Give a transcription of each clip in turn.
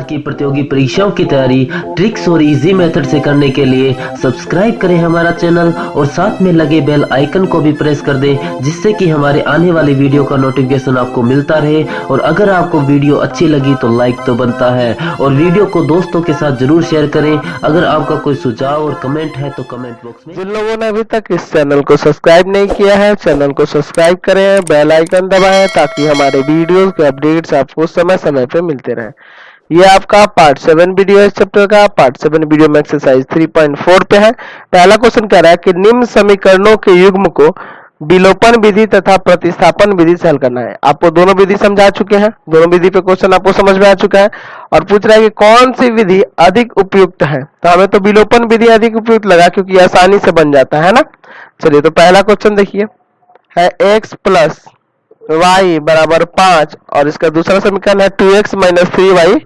की प्रतियोगी परीक्षाओं की तैयारी ट्रिक्स और इजी मेथड से करने के लिए सब्सक्राइब करें हमारा चैनल और साथ में लगे बेल आइकन को भी प्रेस कर दें, जिससे कि हमारे आने वाली वीडियो का नोटिफिकेशन आपको मिलता रहे। और अगर आपको वीडियो अच्छी लगी तो लाइक तो बनता है, और वीडियो को दोस्तों के साथ जरूर शेयर करें। अगर आपका कोई सुझाव और कमेंट है तो कमेंट बॉक्स में। जिन लोगों ने अभी तक इस चैनल को सब्सक्राइब नहीं किया है, चैनल को सब्सक्राइब करें, बेल आइकन दबाएं ताकि हमारे वीडियोस के अपडेट्स आपको समय समय पे मिलते रहें। ये आपका पार्ट 7 वीडियो है इस चैप्टर का। पार्ट 7 वीडियो में एक्सरसाइज 3.4 पे है। पहला क्वेश्चन कह रहा है कि निम्न समीकरणों के युग्म को विलोपन विधि तथा प्रतिस्थापन विधि से हल करना है। आपको दोनों विधि समझा चुके हैं, दोनों विधि पे क्वेश्चन आपको समझ में आ चुका है, और पूछ रहा है कि कौन सी विधि अधिक उपयुक्त है। तो हमें तो विलोपन विधि अधिक उपयुक्त लगा क्योंकि आसानी से बन जाता है ना। चलिए तो पहला क्वेश्चन देखिए, है x प्लस y बराबर 5 और इसका दूसरा समीकरण है 2x माइनस 3y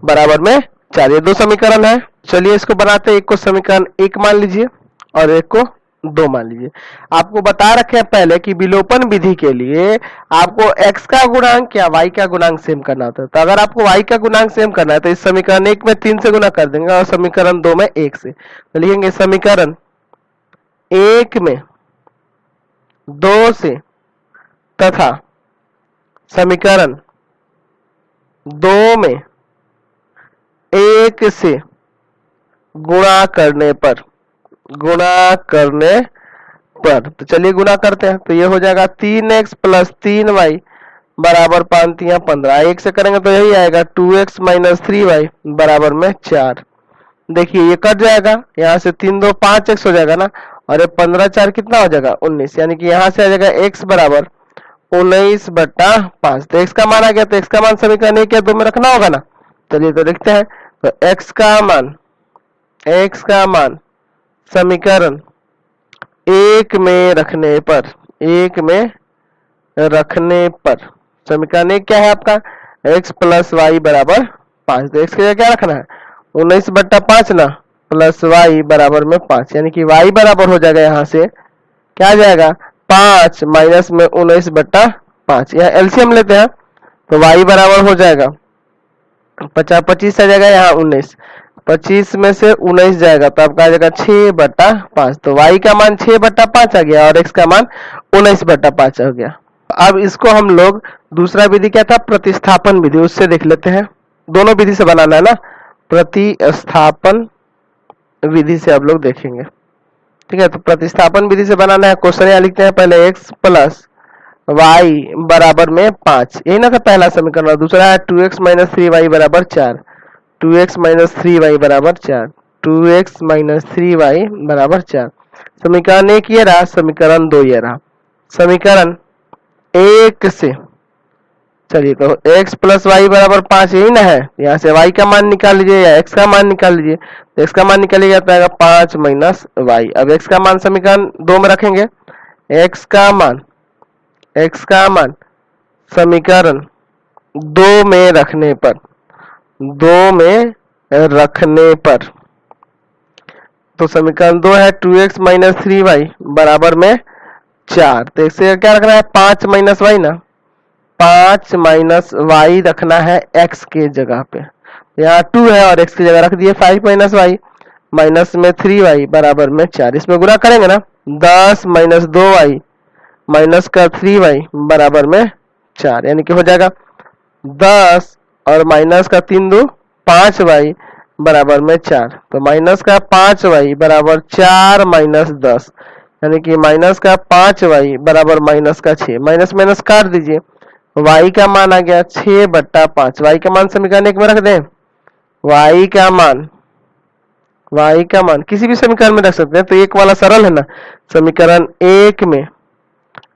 बराबर में 4। ये दो समीकरण है। चलिए इसको बनाते हैं। एक को समीकरण 1 मान लीजिए और एक को 2 मान लीजिए। आपको बता रखे हैं पहले कि विलोपन विधि के लिए आपको x का गुणांक या y का गुणांक सेम करना होता है। तो अगर आपको y का गुणांक सेम करना है तो इस समीकरण 1 में 3 से गुना कर देंगे और समीकरण 2 में 1 से। तो लिखेंगे समीकरण 1 में 2 से तथा समीकरण 2 में 1 से गुणा करने पर तो चलिए गुणा करते हैं। तो ये हो जाएगा 3x प्लस 3y बराबर 5 या 15। 1 से करेंगे तो यही आएगा 2x माइनस 3y बराबर में 4। देखिए ये कट जाएगा, यहाँ से 3 2 5x हो जाएगा ना, और ये 15 4 कितना हो जाएगा 19, यानी कि यहाँ से आ जाएगा x बराबर 19/5। तो x का मान आ गया, तो x का मान समीकरण 1 या 2 में रखना होगा ना। चलिए तो देखते हैं। तो x का मान समीकरण 1 में रखने पर समीकरण 1 क्या है आपका, x प्लस वाई बराबर 5। तो x के लिए क्या रखना है 19/5 ना, प्लस y बराबर में 5, यानी कि y बराबर हो जाएगा यहाँ से क्या आ जाएगा 5 माइनस में 19/5। यहाँ एलसीएम लेते हैं तो y बराबर हो जाएगा 50 25 आ जाएगा, यहाँ 19, 25 में से 19 जाएगा तो आपका आ जाएगा 6/5। तो y का मान 6/5 आ गया और x का मान 19/5 हो गया। अब इसको हम लोग दूसरा विधि क्या था, प्रतिस्थापन विधि, उससे देख लेते हैं। दोनों विधि से बनाना है ना, प्रतिस्थापन विधि से आप लोग देखेंगे। ठीक है, तो प्रतिस्थापन विधि से बनाना है। क्वेश्चन यहाँ लिखते हैं पहले x प्लस y बराबर में 5, यही ना था पहला समीकरण। और दूसरा है 2x माइनस 3y बराबर 4। 2x माइनस 3y बराबर 4, 2x माइनस 3y बराबर 4। समीकरण 1 ये रहा, समीकरण 2 ये रहा। समीकरण 1 से चलिए तो x प्लस वाई बराबर 5 यही ना है, यहाँ से y का मान निकाल लीजिए या x का मान निकाल लीजिए। तो x का मान निकालिएगा तो आएगा 5 माइनस वाई। अब x का मान समीकरण 2 में रखेंगे। x का मान समीकरण 2 में रखने पर तो समीकरण 2 है 2x माइनस 3y बराबर में 4। तो इससे क्या रखना है 5 माइनस वाई ना, 5 माइनस वाई रखना है x के जगह पे। यहाँ 2 है और x की जगह रख दिए 5 माइनस वाई, माइनस में 3y बराबर में 4। इसमें गुणा करेंगे ना, 10 माइनस 2y माइनस का 3y बराबर में 4, यानी कि हो जाएगा 10 और माइनस का 3 2 5y बराबर में 4। तो माइनस का 5y बराबर 4 माइनस 10, यानी कि माइनस का 5y बराबर माइनस का 6। माइनस माइनस काट दीजिए, y का मान आ गया 6/5। y का मान समीकरण 1 में रख दें। y का मान किसी भी समीकरण में रख सकते हैं, तो एक वाला सरल है ना। समीकरण 1 में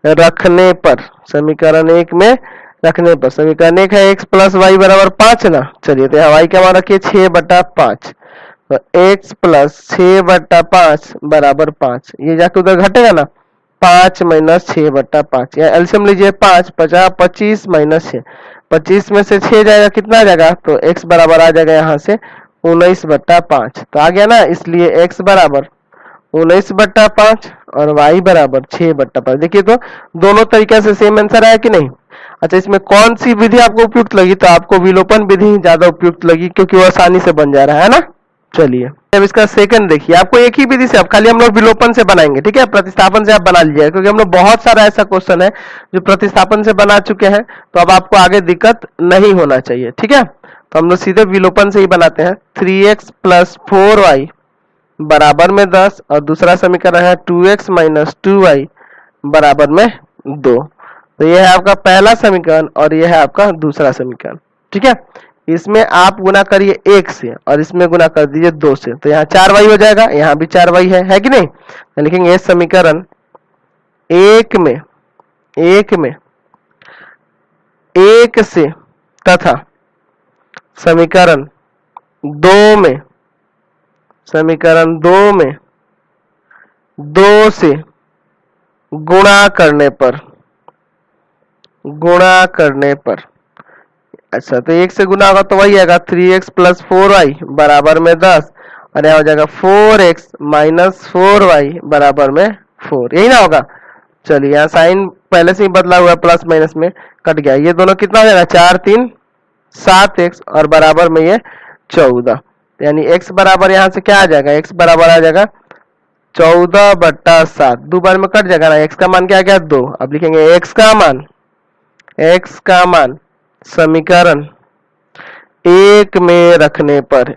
रखने पर समीकरण 1 है x प्लस वाई बराबर 5 ना। चलिए तो यहाँ y का मान रखिए 6/5। तो x प्लस 6/5 बराबर 5, ये जाके उधर घटेगा ना, 5 माइनस 6/5। यहाँ एलसीएम लीजिए 5 50 25 माइनस 6, 25 में से 6 जाएगा कितना आ जाएगा, तो x बराबर आ जाएगा यहाँ से 19/5। तो आ गया ना, इसलिए x बराबर 19/5 और y बराबर 6/5। देखिए तो दोनों तरीके से सेम आंसर आया कि नहीं। अच्छा, इसमें कौन सी विधि आपको उपयुक्त लगी? तो आपको विलोपन विधि ज्यादा उपयुक्त लगी, क्योंकि वो आसानी से बन जा रहा है ना। चलिए अब इसका सेकंड देखिए, आपको एक ही विधि से, अब खाली हम लोग विलोपन से बनाएंगे, ठीक है। प्रतिस्थापन से आप बना लीजिएगा, क्योंकि हम लोग बहुत सारा ऐसा क्वेश्चन है जो प्रतिस्थापन से बना चुके हैं, तो अब आपको आगे दिक्कत नहीं होना चाहिए, ठीक है। तो हम लोग सीधे विलोपन से ही बनाते हैं। 3x प्लस 4y बराबर में 10, और दूसरा समीकरण है 2x माइनस 2y बराबर में 2। तो यह है आपका पहला समीकरण और यह है आपका दूसरा समीकरण, ठीक है। इसमें आप गुना करिए 1 से और इसमें गुना कर दीजिए 2 से, तो यहाँ 4y हो जाएगा, यहाँ भी 4y है कि नहीं। तो लिखेंगे ये समीकरण एक में से तथा समीकरण 2 में 2 से गुणा करने पर अच्छा, तो 1 से गुना होगा तो वही आएगा 3x प्लस 4y बराबर में 10, और यहाँ हो जाएगा 4x माइनस 4y बराबर में 4, यही ना होगा। चलिए यहाँ साइन पहले से ही बदला हुआ है, प्लस माइनस में कट गया, ये दोनों कितना हो जाएगा 4 3 7x और बराबर में ये 14, यानी x बराबर यहाँ से क्या आ जाएगा, x बराबर आ जाएगा 14/7, दो बार में कट जाएगा ना, x का मान क्या आ गया 2। अब लिखेंगे x का मान समीकरण एक में रखने पर,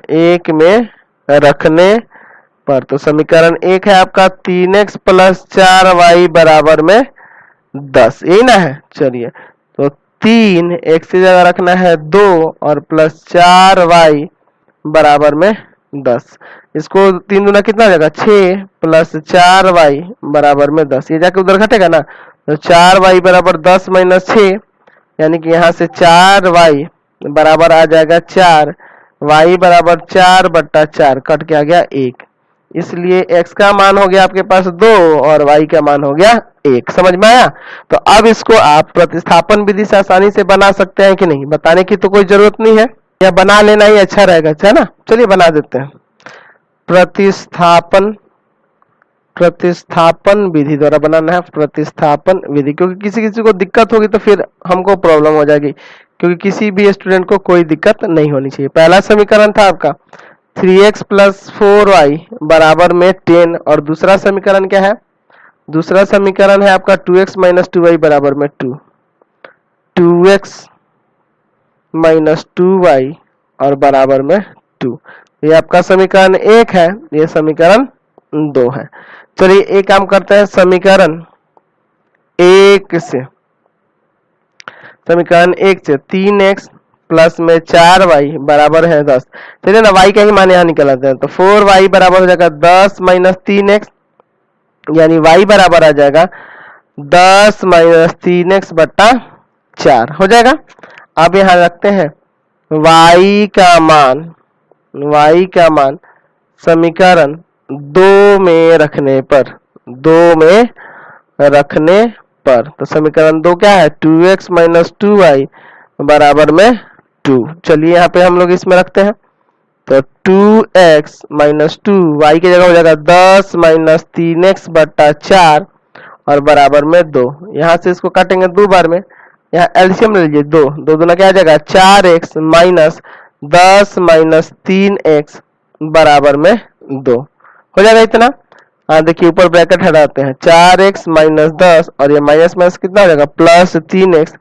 तो समीकरण एक है आपका 3x प्लस 4y बराबर में 10, यही ना है। चलिए तो 3 x की जगह रखना है 2 और प्लस 4y बराबर में 10, इसको 3 दूना कितना हो जाएगा 6 प्लस 4y बराबर में 10, ये जाके उधर घटेगा ना, तो 4y बराबर 10 माइनस 6, यानी कि यहाँ से 4y बराबर आ जाएगा 4, y बराबर 4/4 कट के आ गया 1, इसलिए x का मान हो गया आपके पास 2 और y का मान हो गया 1। समझ में आया? तो अब इसको आप प्रतिस्थापन विधि से आसानी से बना सकते हैं कि नहीं, बताने की तो कोई जरूरत नहीं है, या बना लेना ही अच्छा रहेगा, है ना। चलिए बना देते हैं। प्रतिस्थापन विधि द्वारा बनाना है, प्रतिस्थापन विधि, क्योंकि किसी को दिक्कत होगी तो फिर हमको प्रॉब्लम हो जाएगी, क्योंकि किसी भी स्टूडेंट को कोई दिक्कत नहीं होनी चाहिए। पहला समीकरण था आपका 3x प्लस 4y बराबर में 10, और दूसरा समीकरण क्या है, दूसरा समीकरण है आपका 2x माइनस 2y बराबर में 2, 2x माइनस 2y और बराबर में 2, ये आपका समीकरण 1 है, ये समीकरण 2 है। चलिए एक काम करते हैं, समीकरण 1 से 3x प्लस में 4y बराबर है 10, चलिए ना y का ही मान यहाँ निकल आते हैं, तो 4y बराबर हो जाएगा 10 माइनस 3x, यानी y बराबर आ जाएगा 10 माइनस 3x/4 हो जाएगा। अब यहाँ रखते हैं y का मान समीकरण 2 में रखने पर, तो समीकरण 2 क्या है 2x माइनस 2y बराबर में 2। चलिए यहाँ पे हम लोग इसमें रखते हैं, तो 2x माइनस 2 y की जगह हो जाएगा 10 माइनस 3x/4 और बराबर में 2, यहाँ से इसको काटेंगे 2 बार में, यहाँ एलसीएम ले लीजिए, 2 दूना क्या आ जाएगा 4x माइनस 10 माइनस 3x बराबर में 2 हो जाएगा इतना। हाँ देखिए ऊपर ब्रैकेट हटाते हैं, 4x माइनस 10 और ये माइनस माइनस कितना हो जाएगा प्लस 3x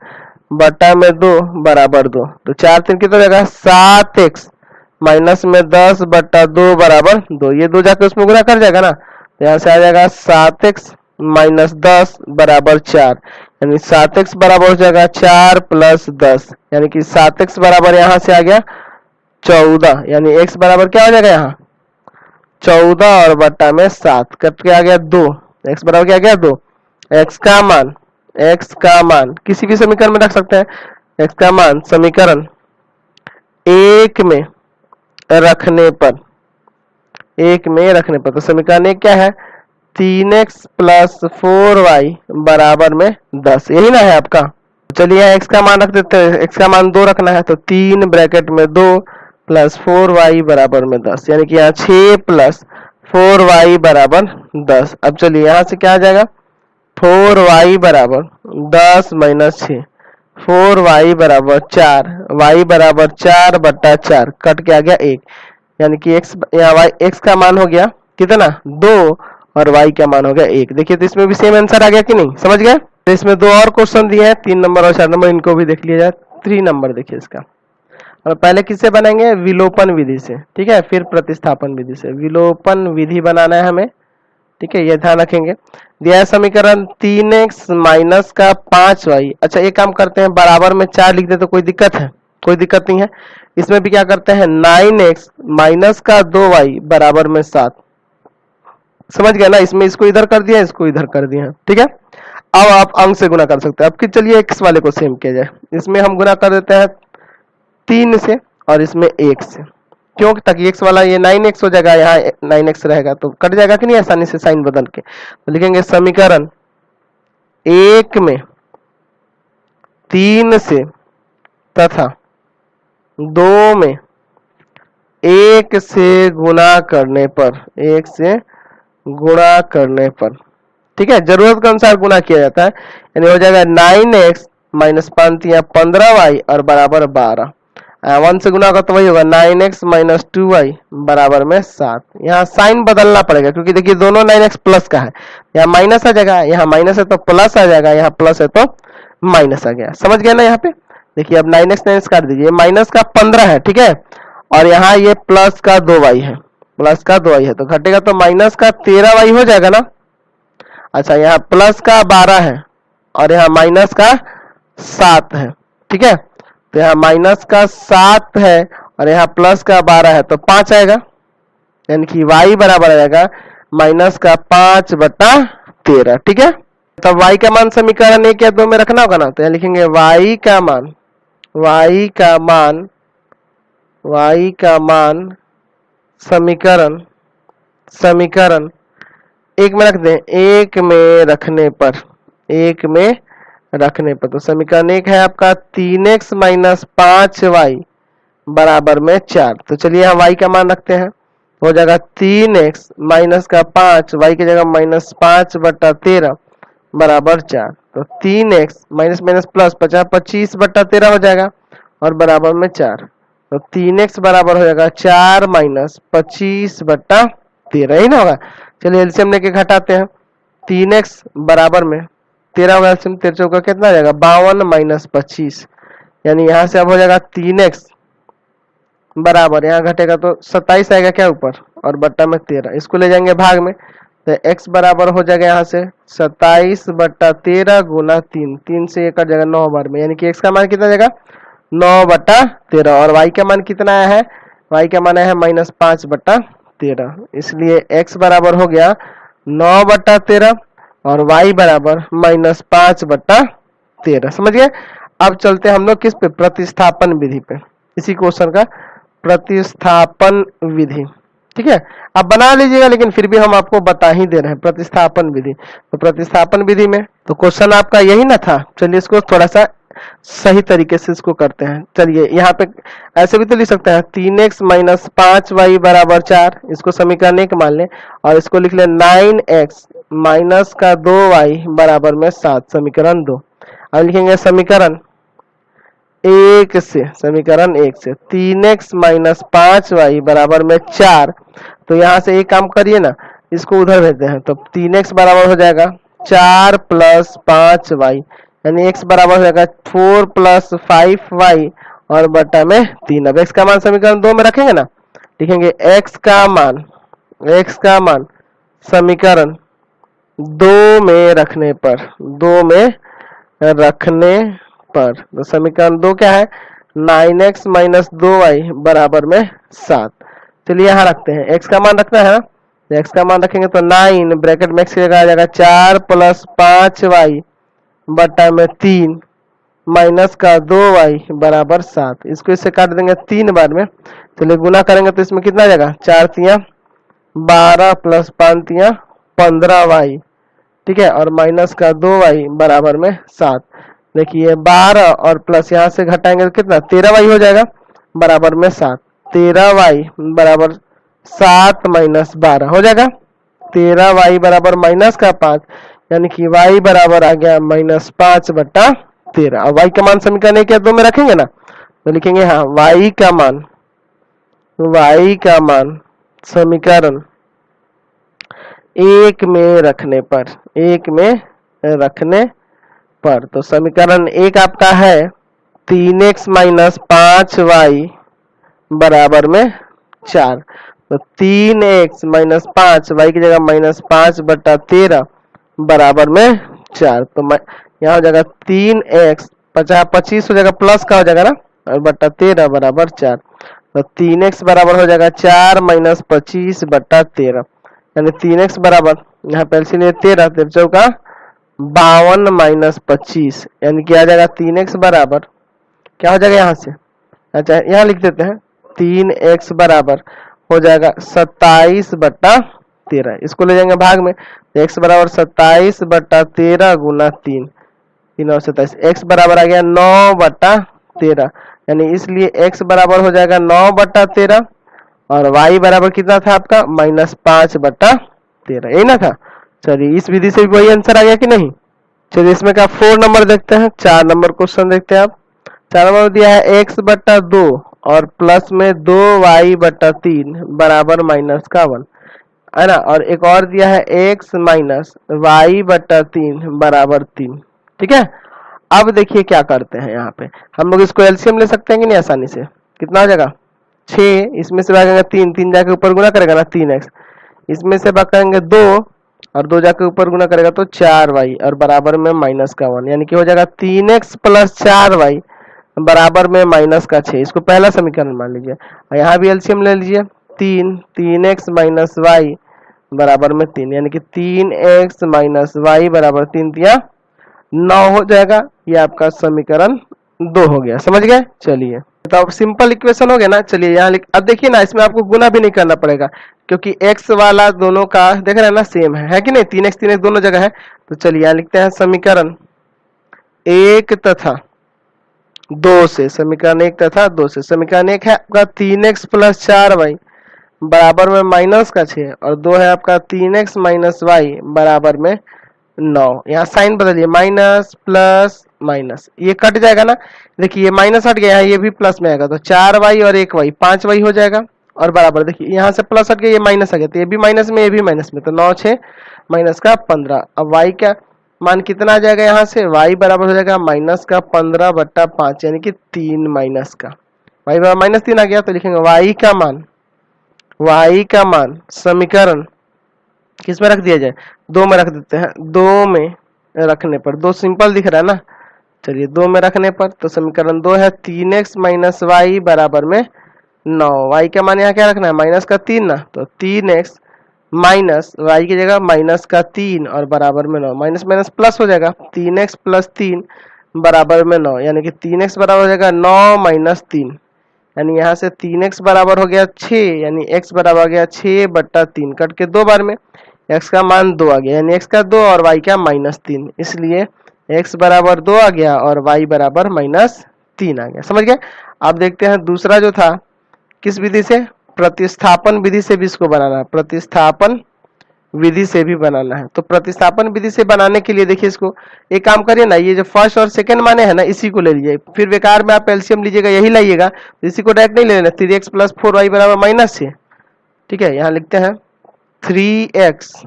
बटा में 2 बराबर 2, तो 4 3 कितना हो जाएगा 7x माइनस में 10 बटा 2 बराबर 2, ये 2 जाके उसमें गुना कर जाएगा ना, तो यहाँ से आ जाएगा 7x माइनस 10 बराबर 4, यानी 7x बराबर हो जाएगा 4 प्लस 10, यानी कि 7x बराबर यहाँ से आ गया 14, यानी x बराबर क्या हो जाएगा यहाँ 14 और बटा में 7 कट के आ गया 2, x बराबर क्या आ गया 2। x का मान किसी भी समीकरण में रख सकते हैं, x का मान समीकरण 1 में रखने पर, तो समीकरण 1 क्या है 3x प्लस 4y बराबर में 10, यही ना है आपका। चलिए x का मान रख देते हैं, x का मान 2 रखना है, तो 3 ब्रैकेट में 2 प्लस 4y बराबर में 10, यानी कि यहाँ 6 प्लस 4y बराबर 10। अब चलिए यहाँ से क्या आ जाएगा 4y बराबर 10 माइनस 6, 4y बराबर 4, y बराबर 4/4, कट के आ गया 1, यानी कि x यहाँ y x का मान हो गया कितना 2 और y का मान हो गया 1। देखिए तो इसमें भी सेम आंसर आ गया कि नहीं, समझ गए। तो इसमें दो और क्वेश्चन दिए हैं, 3 नंबर और 4 नंबर, इनको भी देख लिया जाए। 3 नंबर देखिए इसका, और पहले किससे बनाएंगे, विलोपन विधि से, ठीक है, फिर प्रतिस्थापन विधि से। विलोपन विधि बनाना है हमें, ठीक है, ये ध्यान रखेंगे। दिया है समीकरण 3x माइनस का 5y। अच्छा एक काम करते हैं, बराबर में 4 लिख दे तो कोई दिक्कत है, कोई दिक्कत नहीं है। इसमें भी क्या करते हैं, 9x माइनस का 2y बराबर में 7। समझ गया ना, इसमें इसको इधर कर दिया, इसको इधर कर दिया, ठीक है। अब आप अंक से गुना कर सकते हैं। अब कि चलिए x वाले को सेम किया जाए, इसमें हम गुना कर देते हैं 3 से और इसमें 1 से, क्यों, ताकि x वाला ये 9x हो जाएगा, यहाँ 9x रहेगा तो कट जाएगा कि नहीं आसानी से साइन बदल के। तो लिखेंगे समीकरण 1 में 3 से तथा 2 में 1 से गुणा करने पर, 1 से गुणा करने पर, ठीक है, जरूरत के अनुसार गुणा किया जाता है, यानी हो जाएगा 9x माइनस 5 या 15y और बराबर 12। 1 से गुना होगा तो वही होगा 9x माइनस 2y बराबर में 7। यहाँ साइन बदलना पड़ेगा क्योंकि देखिए दोनों 9x प्लस का है, यहाँ माइनस आ जाएगा, यहाँ माइनस है तो प्लस आ जाएगा, यहाँ प्लस है तो माइनस आ गया। समझ गया ना। यहाँ पे देखिए अब 9x काट दीजिए, माइनस का 15 है, ठीक है, और यहाँ ये प्लस का 2y है, प्लस का 2y है तो घटेगा तो माइनस का 13y हो जाएगा ना। अच्छा यहाँ प्लस का 12 है और यहाँ माइनस का 7 है, ठीक है, तो यहाँ माइनस का 7 है और यहाँ प्लस का 12 है तो 5 आएगा, यानी कि y बराबर आ जाएगा माइनस का 5/13, ठीक है। तब y का मान समीकरण 1 या 2 में रखना होगा ना, तो यहाँ लिखेंगे y का मान, y का मान समीकरण 1 में रख दें, 1 में रखने पर, 1 में रखने पर, तो समीकरण 1 है आपका 3x माइनस 5y बराबर में 4। तो चलिए यहाँ y का मान रखते हैं, हो जाएगा 3x माइनस का 5, y की जगह माइनस 5/13 बराबर 4। तो 3x माइनस माइनस प्लस 25/13 हो जाएगा और बराबर में 4। तो 3x बराबर हो जाएगा 4 माइनस 25/13 ही ना होगा। चलिए एलसीएम लेके घटाते हैं, 3x बराबर में 13 होगा, एलसीएम 13 चौका कितना आ जाएगा 52 माइनस 25, यानी यहाँ से अब हो जाएगा 3x बराबर, यहाँ घटेगा तो 27 आएगा क्या ऊपर और बट्टा में 13, इसको ले जाएंगे भाग में, तो x बराबर हो जाएगा यहाँ से 27/13 गुना 3, 3 से 1 कट जाएगा 9 बार में, यानी कि x का मान कितना जाएगा 9/13 और y का मान कितना आया है, y का मान आया है माइनस 5/13, इसलिए x बराबर हो गया 9/13 और y बराबर माइनस 5/13। समझ गए। अब चलते हैं हम लोग किस पे, प्रतिस्थापन विधि पे, इसी क्वेश्चन का प्रतिस्थापन विधि, ठीक है। आप बना लीजिएगा लेकिन फिर भी हम आपको बता ही दे रहे हैं प्रतिस्थापन विधि। तो प्रतिस्थापन विधि में तो क्वेश्चन आपका यही ना था, चलिए इसको थोड़ा सा सही तरीके से इसको करते हैं। चलिए यहाँ पे ऐसे भी तो लिख सकते हैं 3x माइनस 5y बराबर 4, इसको समीकरण 1 मान लें, और इसको लिख लें 9x माइनस का 2y बराबर में 7, समीकरण 2। अब लिखेंगे समीकरण 1 से, समीकरण 1 से 3x माइनस 5y बराबर में 4, तो यहाँ से एक काम करिए ना, इसको उधर भेजते हैं, तो 3x बराबर हो जाएगा 4 प्लस 5y, यानी x बराबर हो जाएगा 4 प्लस 5y और बटा में 3। अब x का मान समीकरण 2 में रखेंगे ना, लिखेंगे x का मान समीकरण 2 में रखने पर, तो समीकरण 2 क्या है 9x माइनस 2y बराबर में 7। चलिए यहाँ रखते हैं, x का मान रखना है ना, तो x का मान रखेंगे तो 9 ब्रैकेट में x की जगह आ जाएगा 4 प्लस 5y बटा में 3 माइनस का 2y बराबर 7, इसको इससे काट देंगे 3 बार में, चलिए गुना करेंगे तो इसमें कितना आ जाएगा 4 तिया 12 प्लस 5 तिया 15y, ठीक है, और माइनस का 2y बराबर में 7। देखिए 12 और प्लस यहाँ से घटाएंगे तो कितना 13y हो जाएगा बराबर में 7, 13y बराबर 7 माइनस 12 हो जाएगा 13y बराबर माइनस का 5, यानी कि y बराबर आ गया माइनस 5/13। 13। अब y का मान समीकरण 1 या 2 में रखेंगे ना, तो लिखेंगे हाँ y का मान समीकरण 1 में रखने पर, तो समीकरण 1 आपका है 3x माइनस 5y बराबर में 4। तो 3x माइनस 5, y की जगह माइनस 5/13 बराबर में 4। तो यहाँ हो जाएगा 3x 25 हो जाएगा, प्लस का हो जाएगा ना, और बट्टा 13 बराबर 4। तो 3x बराबर हो जाएगा 4 माइनस 25/13, यानी 3x बराबर, यहाँ पे एलसीएम 13 13 चौका 52 माइनस 25, यानी कि आ जाएगा 3x बराबर क्या हो जाएगा यहाँ से, अच्छा यहाँ लिख देते हैं 3x बराबर हो जाएगा 27/13। इसको ले जाएंगे भाग में, तो x बराबर 27/13 गुना 3, 3 और 27, x बराबर आ गया 9/13, यानी इसलिए x बराबर हो जाएगा 9/13 और y बराबर कितना था आपका माइनस 5/13, यही ना था। चलिए इस विधि से भी वही आंसर आ गया कि नहीं। चलिए इसमें का 4 नंबर देखते हैं, 4 नंबर क्वेश्चन देखते हैं आप। 4 नंबर दिया है x/2 और प्लस में 2y/3 बराबर माइनस का 1, है ना, और एक और दिया है x माइनस y/3 बराबर 3। ठीक है, अब देखिए क्या करते हैं, यहाँ पे हम लोग इसको एलसीएम ले सकते हैं कि नहीं आसानी से। कितना हो जाएगा 6, इसमें से भागेंगे 3, 3 जाके ऊपर गुना करेगा ना 3x, इसमें से भागेंगे 2 और 2 जाके ऊपर गुना करेगा तो 4y और बराबर में माइनस का 1, यानी कि हो जाएगा 3x प्लस 4y बराबर में माइनस का 6। इसको पहला समीकरण मान लीजिए, और यहाँ भी एलसीएम ले लीजिए, 3x माइनस y बराबर में 3, यानी कि 3x माइनस y बराबर 3 दिया 9 हो जाएगा। ये आपका समीकरण 2 हो गया, समझ गए। चलिए तो अब सिंपल इक्वेशन हो गया ना। चलिए यहाँ अब देखिए ना, इसमें आपको गुना भी नहीं करना पड़ेगा, क्योंकि x वाला दोनों का देख रहे हैं ना सेम है कि नहीं, 3x दोनों जगह है। तो चलिए यहाँ लिखते हैं समीकरण 1 तथा 2 से, समीकरण 1 तथा 2 से। समीकरण 1 है आपका 3x प्लस 4y बराबर में माइनस का 6 और 2 है आपका 3x माइनस y बराबर में 9। यहाँ साइन बदलिए, माइनस प्लस माइनस, ये कट जाएगा ना, देखिए ये माइनस हट गया है, ये भी प्लस में आएगा, तो 4y और 1y 5y हो जाएगा, और बराबर देखिए यहाँ से प्लस हट गया, ये माइनस आ गया, तो ये भी माइनस में, ये भी माइनस में, तो 9 6 माइनस का 15। अब y का मान कितना आ जाएगा, यहाँ से y बराबर हो जाएगा माइनस का 15/5, यानी कि 3 माइनस का, y बराबर माइनस 3 आ गया। तो लिखेंगे y का मान समीकरण किस में रख दिया जाए, 2 में रख देते हैं। 2 में रखने पर, 2 सिंपल दिख रहा है ना, चलिए 2 में रखने पर, तो समीकरण 2 है 3x माइनस y बराबर में 9। y का मान यहाँ क्या रखना है, माइनस का 3 ना, तो 3x माइनस y की जगह माइनस का 3 और बराबर में 9, माइनस माइनस प्लस हो जाएगा, 3x प्लस 3 बराबर में 9, यानी कि 3x बराबर हो जाएगा 9 माइनस 3, यानी यहाँ से 3x बराबर हो गया 6, यानी x बराबर हो गया 6/3, कट के 2 बार में x का मान 2 आ गया, यानी x का 2 और y का -3, इसलिए x बराबर 2 आ गया और y बराबर -3 आ गया, समझ गए। अब देखते हैं दूसरा जो था, किस विधि से, प्रतिस्थापन विधि से भी इसको बनाना है, प्रतिस्थापन विधि से भी बनाना है। तो प्रतिस्थापन विधि से बनाने के लिए देखिए, इसको एक काम करिए ना, ये जो फर्स्ट और सेकंड माने है ना, इसी को ले लीजिए, फिर बेकार में आप एलसीएम लीजिएगा, यही लाइएगा, तो इसी को डायरेक्ट नहीं ले लेना। 3x प्लस 4y बराबर -6, ठीक है, यहाँ लिखते हैं 3x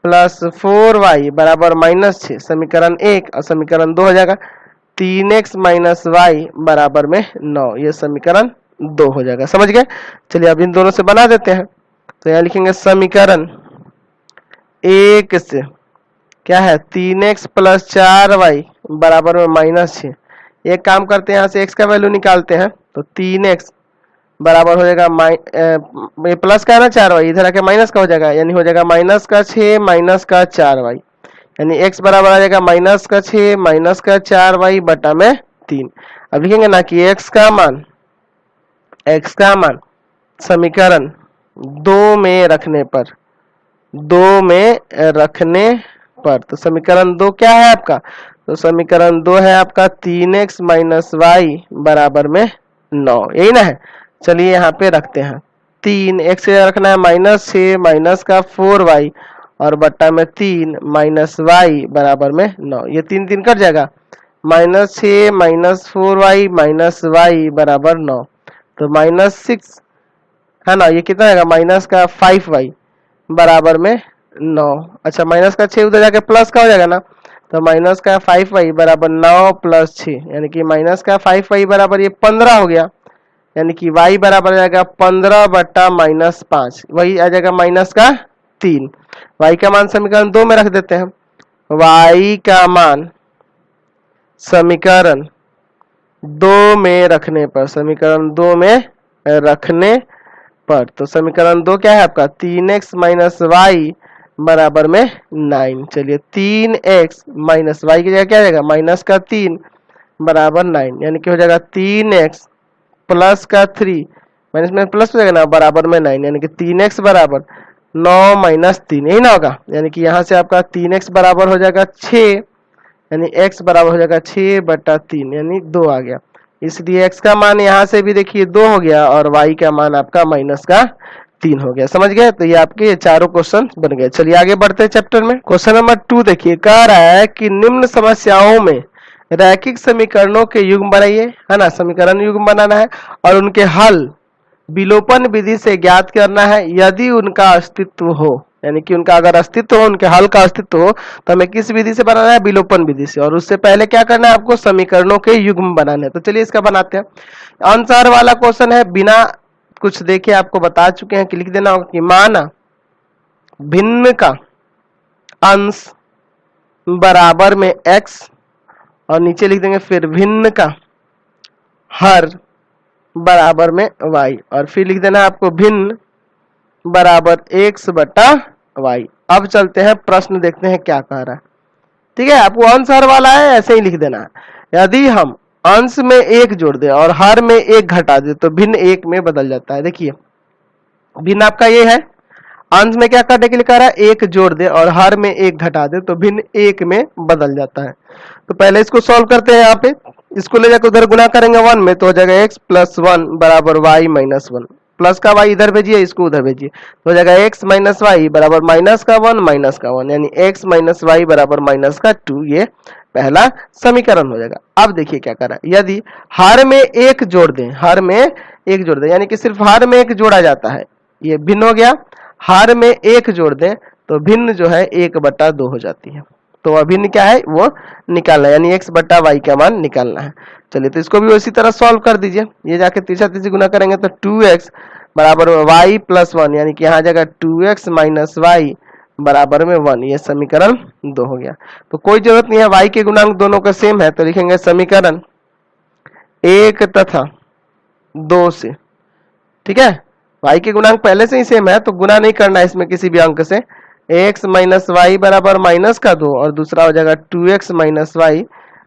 प्लस 4y बराबर -6, समीकरण 1, और समीकरण 2 हो जाएगा 3x माइनस y बराबर में 9, ये समीकरण 2 हो जाएगा, समझ गए। चलिए अब इन दोनों से बना देते हैं, तो यहाँ लिखेंगे समीकरण 1 से क्या है, 3x प्लस 4y बराबर में -6। एक काम करते हैं, यहाँ से x का वैल्यू निकालते हैं, तो 3x बराबर हो जाएगा ये प्लस का है ना 4y, इधर आके माइनस का हो जाएगा, यानी हो जाएगा माइनस का 6 माइनस का 4y, यानी x बराबर आ जाएगा माइनस का 6 माइनस का 4y बटा में 3। अब लिखेंगे ना कि x का मान समीकरण 2 में रखने पर, 2 में रखने पर, तो समीकरण 2 क्या है आपका, तो समीकरण 2 है आपका 3x माइनस y बराबर में 9, यही ना है। चलिए यहाँ पे रखते हैं, 3x से रखना है -6 माइनस का 4y और बट्टा में 3 माइनस y बराबर में 9, ये 3 3 कट जाएगा, -6 -4y -y बराबर 9। तो -6 है ना, ये कितना आएगा, माइनस का 5y बराबर में 9। अच्छा, माइनस का 6 उधर जाके प्लस का हो जाएगा ना, तो माइनस का 5y बराबर 9 प्लस 6, यानी कि माइनस का 5y बराबर ये 15 हो गया, यानी कि y बराबर आ जाएगा 15 बट्टा -5, वही आ जाएगा माइनस का 3। y का मान समीकरण 2 में रख देते हैं। y का मान समीकरण 2 में रखने पर, समीकरण 2 में रखने पर, तो समीकरण 2 क्या है आपका, 3x माइनस वाई बराबर में 9। चलिए 3x माइनस वाई की जगह क्या आ जाएगा, माइनस का 3 बराबर 9, यानी कि हो जाएगा 3x प्लस का 3 माइनस में प्लस हो जाएगा ना, बराबर में 9, यानी कि 3x बराबर 9 माइनस 3, यही ना होगा। यानी कि यहाँ से आपका 3x बराबर हो जाएगा 6, यानी x बराबर हो जाएगा 6 बटा 3, यानी 2 आ गया। इसलिए x का मान यहाँ से भी देखिए 2 हो गया और y का मान आपका माइनस का 3 हो गया। समझ गए? तो ये आपके ये चारों क्वेश्चन बन गए। चलिए आगे बढ़ते हैं चैप्टर में। क्वेश्चन नंबर 2 देखिए, कह रहा है कि निम्न समस्याओं में रैखिक समीकरणों के युग्म बनाइए, है ना, समीकरण युग्म बनाना है और उनके हल विलोपन विधि से ज्ञात करना है यदि उनका अस्तित्व हो, यानी कि उनका अगर अस्तित्व हो, उनके हल का अस्तित्व हो, तो हमें किस विधि से बनाना है, विलोपन विधि से। और उससे पहले क्या करना है आपको, समीकरणों के युग्म बनाने हैं। तो चलिए इसका बनाते हैं। आंसर वाला क्वेश्चन है, बिना कुछ देखे आपको बता चुके हैं कि लिख देना होगा कि माना भिन्न का अंश बराबर में x, और नीचे लिख देंगे फिर भिन्न का हर बराबर में y, और फिर लिख देना आपको भिन्न बराबर x बटा y। अब चलते हैं प्रश्न, देखते हैं क्या कह रहा है। ठीक है, आपको अंश हर वाला है, ऐसे ही लिख देना है। यदि हम अंश में 1 जोड़ दें और हर में 1 घटा दें तो भिन्न 1 में बदल जाता है। देखिए भिन्न आपका ये है, अंश में क्या करने के लिए कह रहा है, 1 जोड़ दे और हर में 1 घटा दे तो भिन्न 1 में बदल जाता है। तो पहले इसको सॉल्व करते हैं। यहाँ पे इसको ले जाकर उधर गुना करेंगे 1 में, तो हो जाएगा x प्लस 1 बराबर y माइनस 1, प्लस का y इधर भेजिए, इसको उधर भेजिए, तो हो जाएगा x माइनस वाई बराबर माइनस का 1 माइनस का 1, यानी x माइनस वाई बराबर माइनस का 2। ये पहला समीकरण हो जाएगा। अब देखिए क्या कर रहा है, यदि हर में 1 जोड़ दें, हर में 1 जोड़ दें, यानी कि सिर्फ हर में 1 जोड़ा जाता है, ये भिन्न हो गया। हर में 1 जोड़ दें तो भिन्न जो है 1 बटा 2 हो जाती है। तो अभिन्न क्या है वो निकालना है, यानी x बटा y का मान निकालना है। चलिए तो इसको भी उसी तरह सॉल्व कर दीजिए। ये जाके तीसरा तीसरी गुना करेंगे तो 2x बराबर y प्लस 1, यानी कि यहाँ जाएगा 2x माइनस वाई बराबर में 1। ये समीकरण 2 हो गया। तो कोई जरूरत नहीं है, y के गुणांक दोनों का सेम है, तो लिखेंगे समीकरण 1 तथा 2 से। ठीक है, y के गुणांक पहले से ही सेम है तो गुना नहीं करना है इसमें किसी भी अंक से। x माइनस वाई बराबर माइनस का 2 और दूसरा हो जाएगा 2x माइनस वाई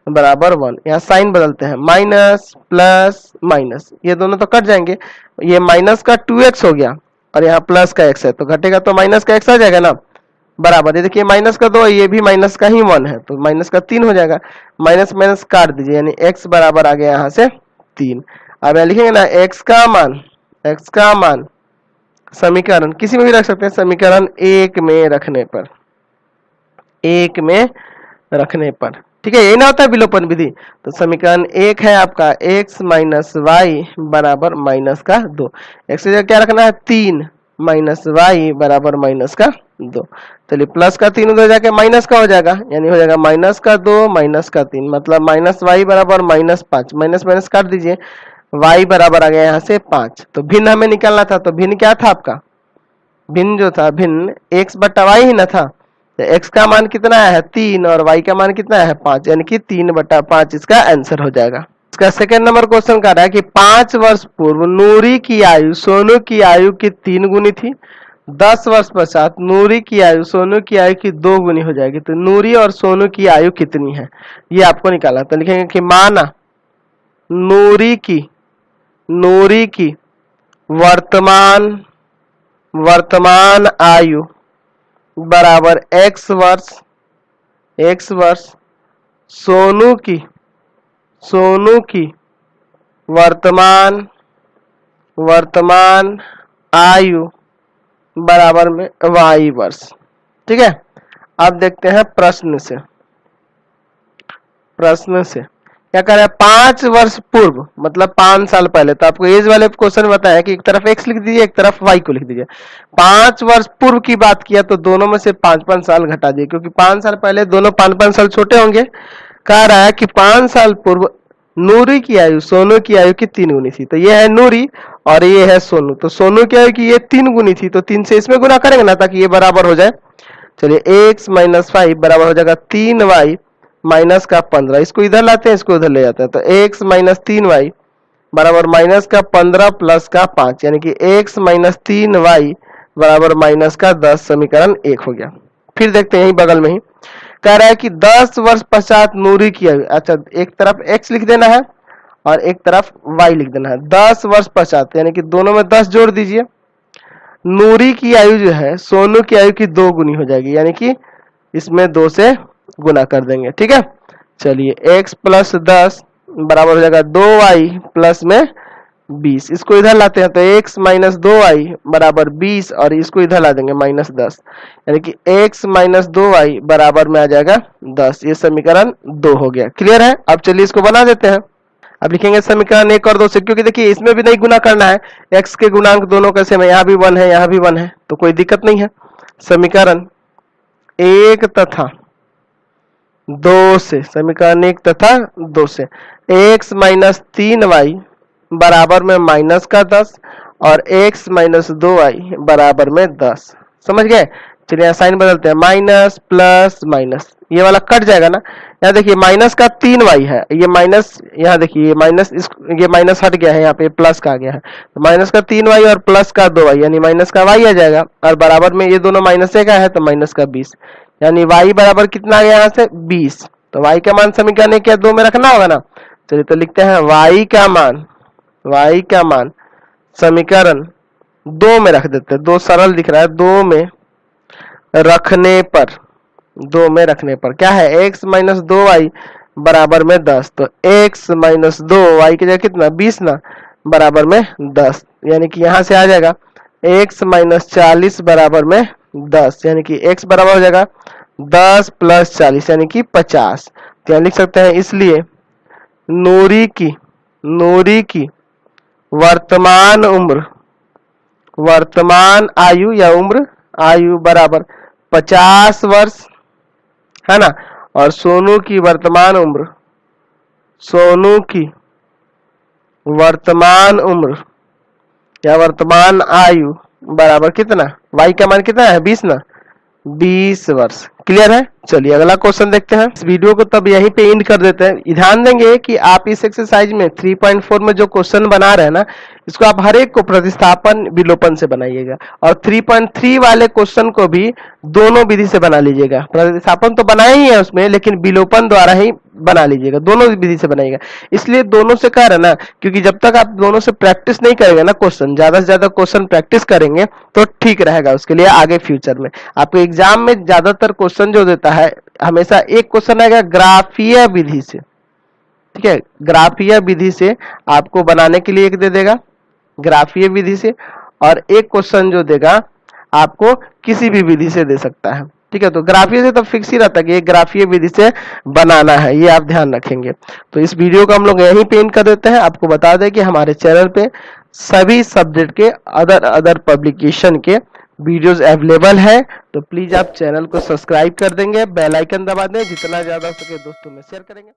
बराबर 1। यहाँ साइन बदलते हैं, माइनस प्लस माइनस, ये दोनों तो कट जाएंगे। ये माइनस का 2x हो गया और यहाँ प्लस का x है, तो घटेगा तो माइनस का x आ जाएगा ना, बराबर। ये देखिए माइनस का 2, ये भी माइनस का ही 1 है, तो माइनस का 3 हो जाएगा। माइनस माइनस काट दीजिए, यानी x बराबर आ गया यहाँ से 3। अब यहाँ लिखेंगे ना x का मान समीकरण किसी में भी रख सकते हैं, समीकरण 1 में रखने पर, 1 में रखने पर। ठीक है, यही ना होता है विलोपन विधि। तो समीकरण 1 है आपका x माइनस वाई बराबर माइनस का 2। x की जगह क्या रखना है, 3 माइनस वाई बराबर माइनस का 2। चलिए प्लस का 3 उधर जाके माइनस का हो जाएगा, यानी हो जाएगा माइनस का 2 माइनस का 3, मतलब माइनस वाई बराबर माइनस 5। माइनस माइनस काट दीजिए, y बराबर आ गया यहाँ से 5। तो भिन्न हमें निकालना था, तो भिन्न क्या था आपका, भिन्न जो था, भिन्न x बटा y ही ना था। तो x का मान कितना है 3 और y का मान कितना है 5, यानी कि 3 बटा 5 इसका आंसर हो जाएगा। इसका सेकंड नंबर क्वेश्चन कह रहा है कि 5 वर्ष पूर्व नूरी की आयु सोनू की आयु की 3 गुनी थी। 10 वर्ष पश्चात नूरी की आयु सोनू की आयु की 2 गुनी हो जाएगी। तो नूरी और सोनू की आयु कितनी है, ये आपको निकालना। तो लिखेंगे कि माना नूरी की वर्तमान आयु बराबर x वर्ष, सोनू की वर्तमान आयु बराबर में y वर्ष। ठीक है, अब देखते हैं प्रश्न से। प्रश्न से क्या कर रहा है, 5 वर्ष पूर्व मतलब 5 साल पहले। तो आपको एज वाले क्वेश्चन बताया कि एक तरफ x लिख दीजिए, एक तरफ y को लिख दीजिए। 5 वर्ष पूर्व की बात किया तो दोनों में से 5-5 साल घटा दिए, क्योंकि 5 साल पहले दोनों 5-5 साल छोटे होंगे। कह रहा है कि 5 साल पूर्व नूरी की आयु सोनू की आयु की 3 गुनी थी। तो ये है नूरी और ये है सोनू। तो सोनू की आयु की ये 3 गुनी थी, तो 3 से इसमें गुना करेंगे ना ताकि ये बराबर हो जाए। चलिए x माइनस 5 बराबर हो जाएगा 3y माइनस का 15। इसको इधर लाते हैं, इसको इधर ले जाते हैं। तो x माइनस 3y बराबर माइनस का 15 प्लस का 5, यानी कि x माइनस 3y बराबर माइनस का 10। समीकरण 1 हो गया। फिर देखते हैं यही बगल में ही कह रहा है कि 10 वर्ष पश्चात नूरी की आयु। अच्छा, एक तरफ x लिख देना है और एक तरफ y लिख देना है। 10 वर्ष पश्चात यानी कि दोनों में 10 जोड़ दीजिए। नूरी की आयु जो है सोनू की आयु की 2 गुनी हो जाएगी, यानी कि इसमें 2 से गुना कर देंगे। ठीक है, चलिए x प्लस 10 बराबर हो जाएगा 2y प्लस में 20। इसको इधर लाते हैं तो x माइनस 2y बराबर 20 और इसको इधर ला देंगे माइनस 10, यानी कि x माइनस 2y बराबर में आ जाएगा 10। ये समीकरण 2 हो गया। क्लियर है? अब चलिए इसको बना देते हैं। अब लिखेंगे समीकरण 1 और 2 से, क्योंकि देखिए इसमें भी नहीं गुना करना है, x के गुणांक दोनों का सेम है, यहाँ भी 1 है यहाँ भी 1 है, तो कोई दिक्कत नहीं है। समीकरण 1 तथा 2 से, समीकरण 1 तथा 2 से x माइनस 3y बराबर में माइनस का 10 और x माइनस 2y बराबर में 10। समझ गए? चलिए साइन बदलते हैं, माइनस प्लस माइनस, ये वाला कट जाएगा ना। यहाँ देखिए माइनस का 3y है, ये माइनस, यहाँ देखिए माइनस, ये माइनस हट गया है, यहाँ पे प्लस का आ गया है। तो माइनस का 3y और प्लस का 2y यानी माइनस का y आ जाएगा, और बराबर में ये दोनों माइनस से का है तो माइनस का 20, यानी y बराबर कितना आ गया यहाँ से 20। तो y का मान समीकरण क्या 2 में रखना होगा ना। चलिए तो लिखते हैं y का मान समीकरण 2 में रख देते हैं। 2 सरल दिख रहा है, 2 में रखने पर क्या है, x माइनस 2y बराबर में 10। तो x माइनस 2y की जगह कितना 20 ना, बराबर में 10, यानी कि यहाँ से आ जाएगा x माइनस 40 बराबर में 10, यानी कि x बराबर हो जाएगा 10 प्लस 40 यानी कि 50। तो यहाँ लिख सकते हैं, इसलिए नूरी की वर्तमान आयु या आयु बराबर 50 वर्ष है ना, और सोनू की वर्तमान या वर्तमान आयु बराबर कितना, y का मान कितना है 20 ना, 20 वर्ष। क्लियर है? चलिए अगला क्वेश्चन देखते हैं। इस वीडियो को तब यहीं पे एंड कर देते हैं। ध्यान देंगे कि आप इस एक्सरसाइज में 3.4 में जो क्वेश्चन बना रहे हैं ना, इसको आप हर एक को प्रतिस्थापन विलोपन से बनाइएगा, और 3.3 वाले क्वेश्चन को भी दोनों विधि से बना लीजिएगा। प्रतिस्थापन तो बनाया ही है उसमें, लेकिन विलोपन द्वारा ही बना लीजिएगा, दोनों विधि से बनाइएगा। इसलिए दोनों से कह रहे ना, क्योंकि जब तक आप दोनों से प्रैक्टिस नहीं करेंगे ना, क्वेश्चन ज्यादा से ज्यादा क्वेश्चन प्रैक्टिस करेंगे तो ठीक रहेगा उसके लिए आगे फ्यूचर में। आपको एग्जाम में ज्यादातर क्वेश्चन जो देता है, हमेशा एक क्वेश्चन आएगा ग्राफीय विधि से। ठीक है, ग्राफीय विधि से आपको बनाने के लिए एक दे देगा ग्राफीय विधि से, और एक क्वेश्चन जो देगा आपको किसी भी विधि से दे सकता है। ठीक है, तो ग्राफीय से तो फिक्स ही रहता है कि ये ग्राफीय विधि से बनाना है, ये आप ध्यान रखेंगे। तो इस वीडियो को हम लोग यहीं पे एंड कर देते हैं। आपको बता दें कि हमारे चैनल पे सभी सब्जेक्ट के अदर पब्लिकेशन के वीडियोस अवेलेबल है, तो प्लीज आप चैनल को सब्सक्राइब कर देंगे, बेल आइकन दबा दें, जितना ज्यादा हो सके दोस्तों में शेयर करेंगे।